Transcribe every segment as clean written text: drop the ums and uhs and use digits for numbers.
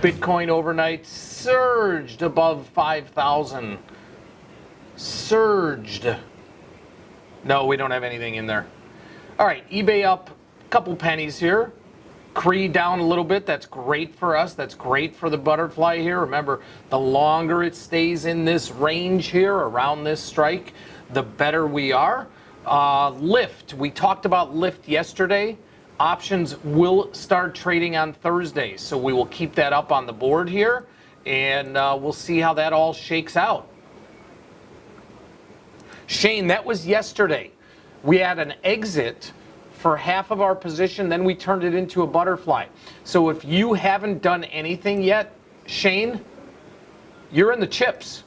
Bitcoin overnight surged above 5,000. Surged. No, we don't have anything in there. All right, eBay up a couple pennies here. CRE down a little bit. That's great for us. That's great for the butterfly here. Remember, the longer it stays in this range here, around this strike, the better we are. Lyft. We talked about Lyft yesterday. Options will start trading on Thursday, so we will keep that up on the board here, and we'll see how that all shakes out. Shane, that was yesterday. We had an exit for half of our position, then we turned it into a butterfly. So if you haven't done anything yet, Shane, you're in the chips.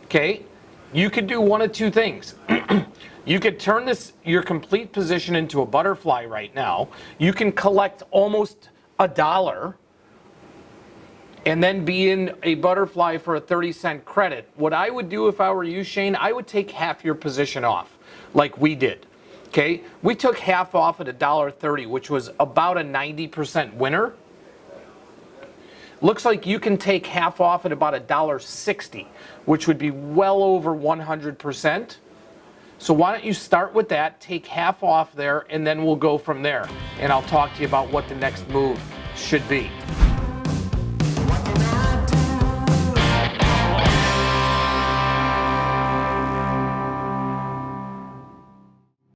Okay? You could do one of two things. You could turn your complete position into a butterfly right now. You can collect almost $1 and then be in a butterfly for a 30-cent credit. What I would do if I were you, Shane, I would take half your position off, like we did. Okay? We took half off at $1.30, which was about a 90% winner. Looks like you can take half off at about $1.60, which would be well over 100%. So why don't you start with that, take half off there, and then we'll go from there. And I'll talk to you about what the next move should be.